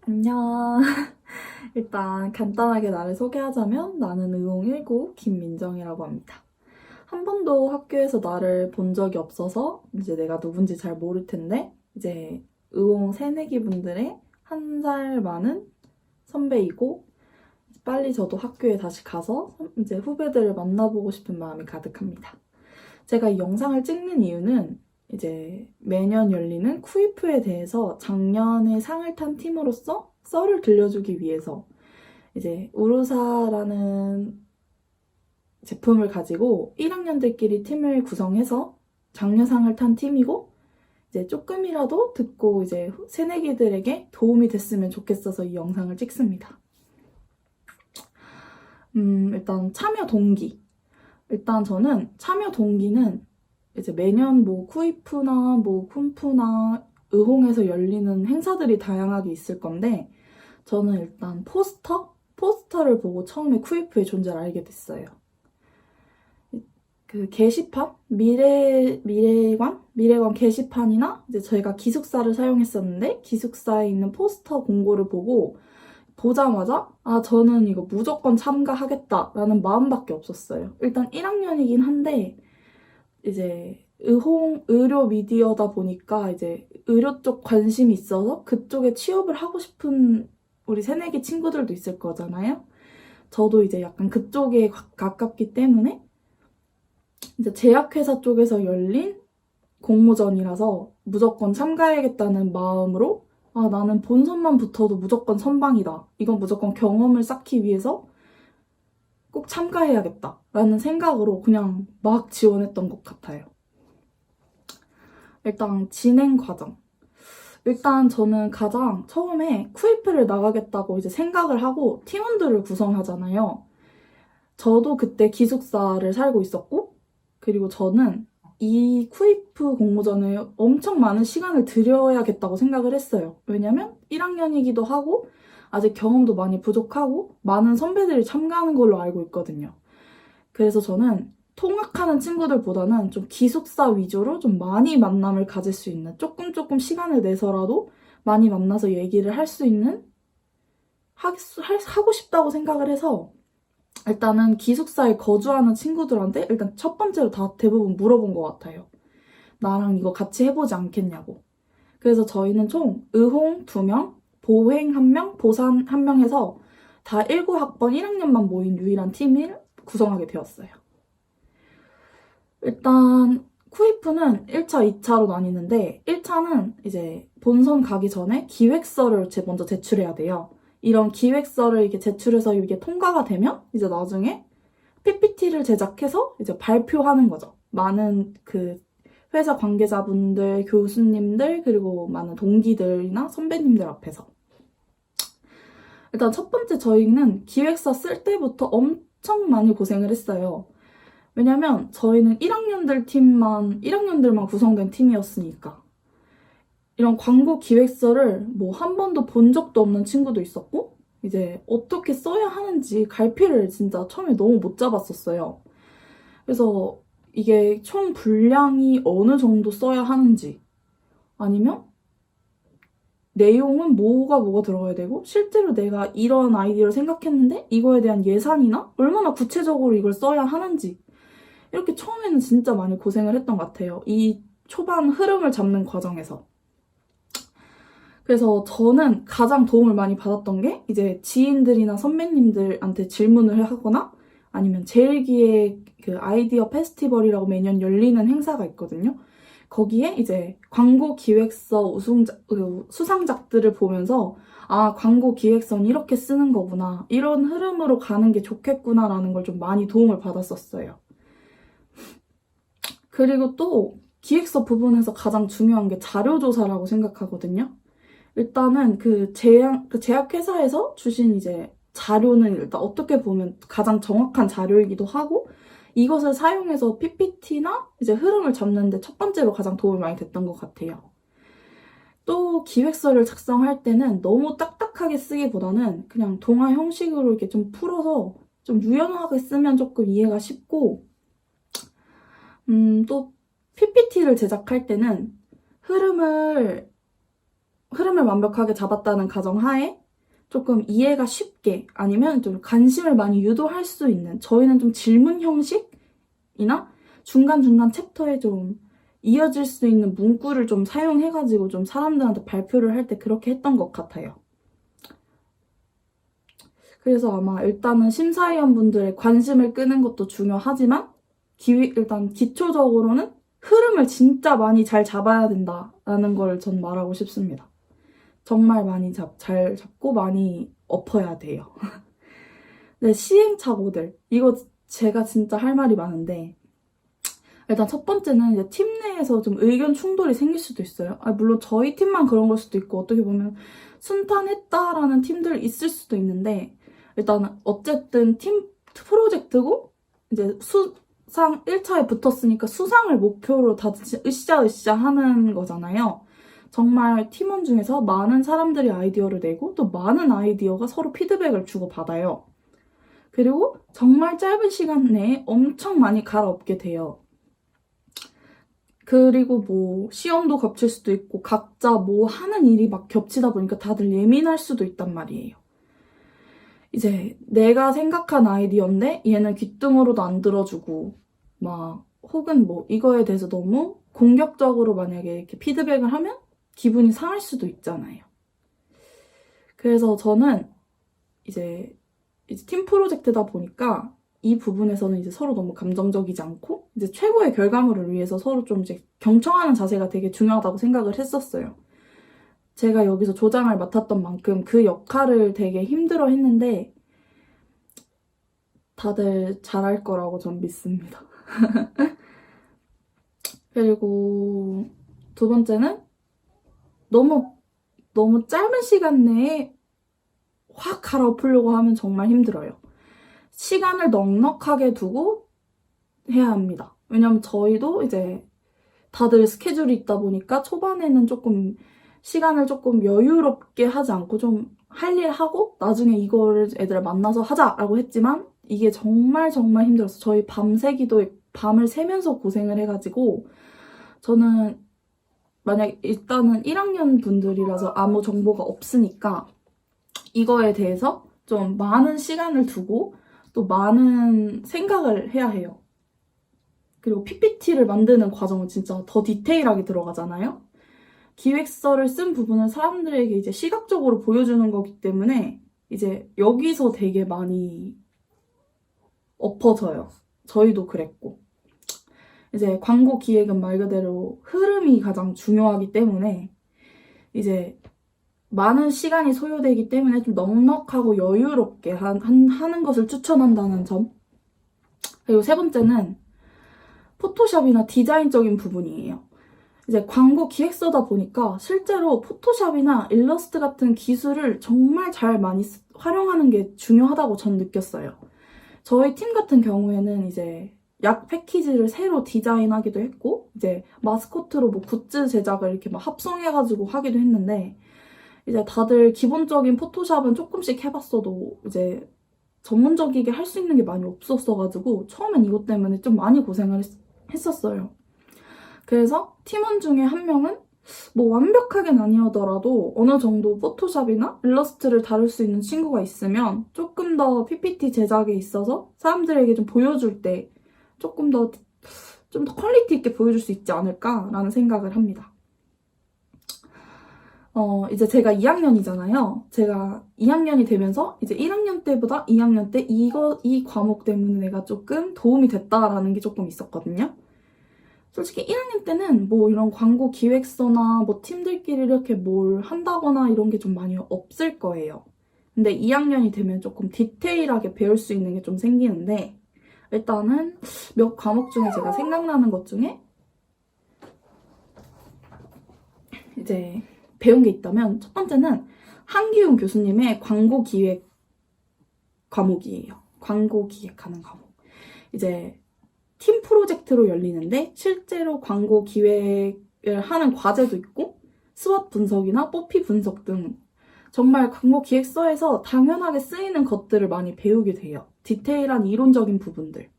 안녕. 일단 간단하게 나를 소개하자면 나는 의홍19 김민정이라고 합니다. 한 번도 학교에서 나를 본 적이 없어서 이제 내가 누군지 잘 모를 텐데 이제 의홍 새내기 분들의 한 살 많은 선배이고 빨리 저도 학교에 다시 가서 이제 후배들을 만나보고 싶은 마음이 가득합니다. 제가 이 영상을 찍는 이유는 이제 매년 열리는 쿠이프에 대해서 작년에 상을 탄 팀으로서 썰을 들려주기 위해서 이제 우루사라는 제품을 가지고 1학년들끼리 팀을 구성해서 장려상을 탄 팀이고 이제 조금이라도 듣고 이제 새내기들에게 도움이 됐으면 좋겠어서 이 영상을 찍습니다. 일단 참여 동기. 일단 저는 참여 동기는 이제 매년 뭐 쿠이프나 뭐 쿤프나 의홍에서 열리는 행사들이 다양하게 있을 건데 저는 일단 포스터를 보고 처음에 쿠이프의 존재를 알게 됐어요. 그 게시판? 미래관 게시판이나 이제 저희가 기숙사를 사용했었는데 기숙사에 있는 포스터 공고를 보고 보자마자 저는 이거 무조건 참가하겠다라는 마음밖에 없었어요. 일단 1학년이긴 한데 이제 의료 미디어다 보니까 이제 의료 쪽 관심이 있어서 그쪽에 취업을 하고 싶은 우리 새내기 친구들도 있을 거잖아요. 저도 이제 약간 그쪽에 가깝기 때문에 이제 제약회사 쪽에서 열린 공모전이라서 무조건 참가해야겠다는 마음으로 나는 본선만 붙어도 무조건 선방이다. 이건 무조건 경험을 쌓기 위해서 꼭 참가해야겠다라는 생각으로 그냥 막 지원했던 것 같아요. 일단 진행 과정. 일단 저는 가장 처음에 쿠이프를 나가겠다고 이제 생각을 하고 팀원들을 구성하잖아요. 저도 그때 기숙사를 살고 있었고 그리고 저는 이 쿠이프 공모전에 엄청 많은 시간을 들여야겠다고 생각을 했어요. 왜냐면 1학년이기도 하고 아직 경험도 많이 부족하고 많은 선배들이 참가하는 걸로 알고 있거든요. 그래서 저는 통학하는 친구들보다는 좀 기숙사 위주로 좀 많이 만남을 가질 수 있는 조금 시간을 내서라도 많이 만나서 얘기를 할 수 있는 하고 싶다고 생각을 해서 일단은 기숙사에 거주하는 친구들한테 일단 첫 번째로 다 대부분 물어본 것 같아요. 나랑 이거 같이 해보지 않겠냐고. 그래서 저희는 총 의홍 2명, 보행 1명, 보산 1명 해서 다 19학번 1학년만 모인 유일한 팀을 구성하게 되었어요. 일단 쿠이프는 1차, 2차로 나뉘는데 1차는 이제 본선 가기 전에 기획서를 먼저 제출해야 돼요. 이런 기획서를 이렇게 제출해서 이게 통과가 되면 이제 나중에 PPT를 제작해서 이제 발표하는 거죠. 많은 그 회사 관계자분들, 교수님들, 그리고 많은 동기들이나 선배님들 앞에서. 일단 첫 번째 저희는 기획서 쓸 때부터 엄청 많이 고생을 했어요. 왜냐면 저희는 1학년들만 구성된 팀이었으니까. 이런 광고 기획서를 뭐 한 번도 본 적도 없는 친구도 있었고, 이제 어떻게 써야 하는지 갈피를 진짜 처음에 너무 못 잡았었어요. 그래서 이게 총 분량이 어느 정도 써야 하는지, 아니면 내용은 뭐가 들어가야 되고, 실제로 내가 이런 아이디어를 생각했는데 이거에 대한 예산이나 얼마나 구체적으로 이걸 써야 하는지, 이렇게 처음에는 진짜 많이 고생을 했던 것 같아요. 이 초반 흐름을 잡는 과정에서. 그래서 저는 가장 도움을 많이 받았던 게 이제 지인들이나 선배님들한테 질문을 하거나 아니면 제일기획 그 아이디어 페스티벌이라고 매년 열리는 행사가 있거든요. 거기에 이제 광고 기획서 수상작들을 보면서 광고 기획서는 이렇게 쓰는 거구나. 이런 흐름으로 가는 게 좋겠구나라는 걸 좀 많이 도움을 받았었어요. 그리고 또 기획서 부분에서 가장 중요한 게 자료조사라고 생각하거든요. 일단은 그 제약회사에서 주신 이제 자료는 일단 어떻게 보면 가장 정확한 자료이기도 하고 이것을 사용해서 PPT나 이제 흐름을 잡는데 첫 번째로 가장 도움이 많이 됐던 것 같아요. 또 기획서를 작성할 때는 너무 딱딱하게 쓰기보다는 그냥 동화 형식으로 이렇게 좀 풀어서 좀 유연하게 쓰면 조금 이해가 쉽고 또 PPT를 제작할 때는 흐름을 완벽하게 잡았다는 가정하에 조금 이해가 쉽게 아니면 좀 관심을 많이 유도할 수 있는, 저희는 좀 질문 형식이나 중간중간 챕터에 좀 이어질 수 있는 문구를 좀 사용해가지고 좀 사람들한테 발표를 할 때 그렇게 했던 것 같아요. 그래서 아마 일단은 심사위원분들의 관심을 끄는 것도 중요하지만 일단 기초적으로는 흐름을 진짜 많이 잘 잡아야 된다라는 걸 전 말하고 싶습니다. 정말 많이 잘 잡고 많이 엎어야 돼요. 네, 시행착오들. 이거 제가 진짜 할 말이 많은데, 일단 첫 번째는 이제 팀 내에서 좀 의견 충돌이 생길 수도 있어요. 물론 저희 팀만 그런 걸 수도 있고, 어떻게 보면 순탄했다라는 팀들 있을 수도 있는데, 일단 어쨌든 팀 프로젝트고, 이제 수상 1차에 붙었으니까 수상을 목표로 다들 으쌰으쌰 하는 거잖아요. 정말 팀원 중에서 많은 사람들이 아이디어를 내고 또 많은 아이디어가 서로 피드백을 주고받아요. 그리고 정말 짧은 시간 내에 엄청 많이 갈아엎게 돼요. 그리고 뭐 시험도 겹칠 수도 있고 각자 뭐 하는 일이 막 겹치다 보니까 다들 예민할 수도 있단 말이에요. 이제 내가 생각한 아이디어인데 얘는 귀뚱으로도 안 들어주고 막 혹은 뭐 이거에 대해서 너무 공격적으로 만약에 이렇게 피드백을 하면 기분이 상할 수도 있잖아요. 그래서 저는 이제 팀 프로젝트다 보니까 이 부분에서는 이제 서로 너무 감정적이지 않고 이제 최고의 결과물을 위해서 서로 좀 이제 경청하는 자세가 되게 중요하다고 생각을 했었어요. 제가 여기서 조장을 맡았던 만큼 그 역할을 되게 힘들어 했는데 다들 잘할 거라고 전 믿습니다. 그리고 두 번째는 너무 짧은 시간 내에 확 갈아엎으려고 하면 정말 힘들어요. 시간을 넉넉하게 두고 해야 합니다. 왜냐면 저희도 이제 다들 스케줄이 있다 보니까 초반에는 조금 시간을 조금 여유롭게 하지 않고 좀 할 일 하고 나중에 이거를 애들 만나서 하자라고 했지만 이게 정말 정말 힘들었어요. 저희 밤을 새면서 고생을 해가지고 저는 만약 일단은 1학년 분들이라서 아무 정보가 없으니까 이거에 대해서 좀 많은 시간을 두고 또 많은 생각을 해야 해요. 그리고 PPT를 만드는 과정은 진짜 더 디테일하게 들어가잖아요. 기획서를 쓴 부분은 사람들에게 이제 시각적으로 보여주는 거기 때문에 이제 여기서 되게 많이 엎어져요. 저희도 그랬고. 이제 광고 기획은 말 그대로 흐름이 가장 중요하기 때문에 이제 많은 시간이 소요되기 때문에 좀 넉넉하고 여유롭게 하는 것을 추천한다는 점. 그리고 세 번째는 포토샵이나 디자인적인 부분이에요. 이제 광고 기획서다 보니까 실제로 포토샵이나 일러스트 같은 기술을 정말 잘 많이 활용하는 게 중요하다고 전 느꼈어요. 저희 팀 같은 경우에는 이제 약 패키지를 새로 디자인하기도 했고 이제 마스코트로 뭐 굿즈 제작을 이렇게 막 합성해가지고 하기도 했는데 이제 다들 기본적인 포토샵은 조금씩 해봤어도 이제 전문적이게 할 수 있는 게 많이 없었어가지고 처음엔 이것 때문에 좀 많이 고생을 했었어요. 그래서 팀원 중에 한 명은 뭐 완벽하게는 아니더라도 어느 정도 포토샵이나 일러스트를 다룰 수 있는 친구가 있으면 조금 더 PPT 제작에 있어서 사람들에게 좀 보여줄 때 조금 더 좀 더 퀄리티 있게 보여줄 수 있지 않을까라는 생각을 합니다. 이제 제가 2학년이잖아요. 제가 2학년이 되면서 이제 1학년 때보다 2학년 때 이 과목 때문에 내가 조금 도움이 됐다라는 게 조금 있었거든요. 솔직히 1학년 때는 뭐 이런 광고 기획서나 뭐 팀들끼리 이렇게 뭘 한다거나 이런 게 좀 많이 없을 거예요. 근데 2학년이 되면 조금 디테일하게 배울 수 있는 게 좀 생기는데 일단은 몇 과목 중에 제가 생각나는 것 중에 이제 배운 게 있다면 첫 번째는 한기훈 교수님의 광고 기획 과목이에요. 광고 기획하는 과목. 이제 팀 프로젝트로 열리는데 실제로 광고 기획을 하는 과제도 있고 스왑 분석이나 뽀피 분석 등 정말 광고 기획서에서 당연하게 쓰이는 것들을 많이 배우게 돼요. 디테일한 이론적인 부분들.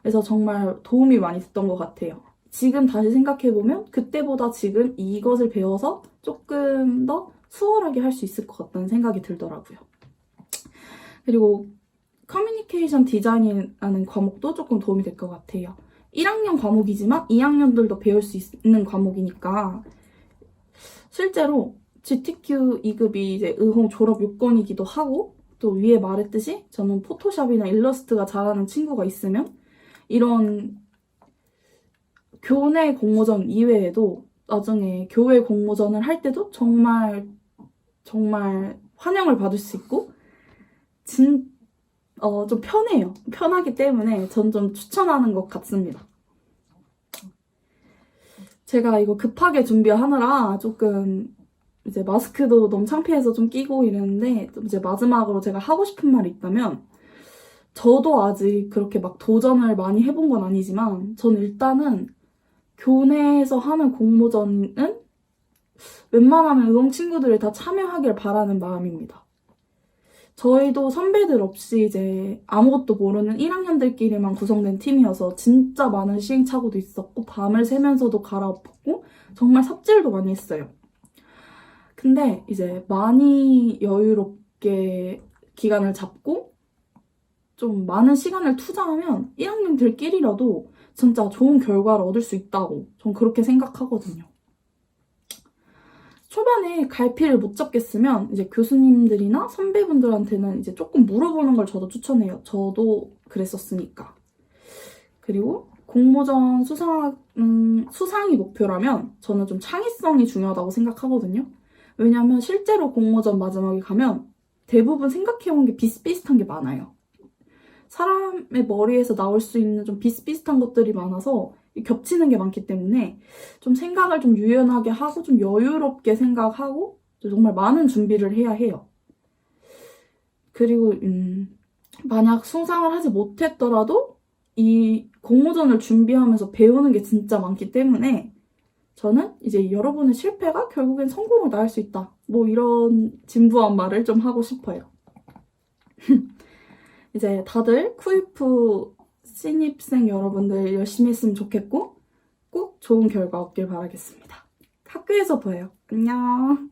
그래서 정말 도움이 많이 됐던 것 같아요. 지금 다시 생각해보면 그때보다 지금 이것을 배워서 조금 더 수월하게 할 수 있을 것 같다는 생각이 들더라고요. 그리고 커뮤니케이션 디자인이라는 과목도 조금 도움이 될 것 같아요. 1학년 과목이지만 2학년들도 배울 수 있는 과목이니까 실제로 GTQ 2급이 이제 의홍 졸업 요건이기도 하고 또 위에 말했듯이 저는 포토샵이나 일러스트가 잘하는 친구가 있으면 이런 교내 공모전 이외에도 나중에 교회 공모전을 할 때도 정말 환영을 받을 수 있고 좀 편해요. 편하기 때문에 전 좀 추천하는 것 같습니다. 제가 이거 급하게 준비하느라 조금 이제 마스크도 너무 창피해서 좀 끼고 이랬는데 이제 마지막으로 제가 하고 싶은 말이 있다면 저도 아직 그렇게 막 도전을 많이 해본 건 아니지만 저는 일단은 교내에서 하는 공모전은 웬만하면 의용 친구들이 다 참여하길 바라는 마음입니다. 저희도 선배들 없이 이제 아무것도 모르는 1학년들끼리만 구성된 팀이어서 진짜 많은 시행착오도 있었고 밤을 새면서도 갈아엎었고 정말 삽질도 많이 했어요. 근데 이제 많이 여유롭게 기간을 잡고 좀 많은 시간을 투자하면 1학년들끼리라도 진짜 좋은 결과를 얻을 수 있다고 전 그렇게 생각하거든요. 초반에 갈피를 못 잡겠으면 이제 교수님들이나 선배분들한테는 이제 조금 물어보는 걸 저도 추천해요. 저도 그랬었으니까. 그리고 공모전 수상이 목표라면 저는 좀 창의성이 중요하다고 생각하거든요. 왜냐하면 실제로 공모전 마지막에 가면 대부분 생각해온 게 비슷비슷한 게 많아요. 사람의 머리에서 나올 수 있는 좀 비슷비슷한 것들이 많아서 겹치는 게 많기 때문에 좀 생각을 좀 유연하게 하고 좀 여유롭게 생각하고 정말 많은 준비를 해야 해요. 그리고 만약 수상을 하지 못했더라도 이 공모전을 준비하면서 배우는 게 진짜 많기 때문에 저는 이제 여러분의 실패가 결국엔 성공을 낳을 수 있다. 뭐 이런 진부한 말을 좀 하고 싶어요. 이제 다들 쿠이프 신입생 여러분들 열심히 했으면 좋겠고 꼭 좋은 결과 얻길 바라겠습니다. 학교에서 봐요. 안녕.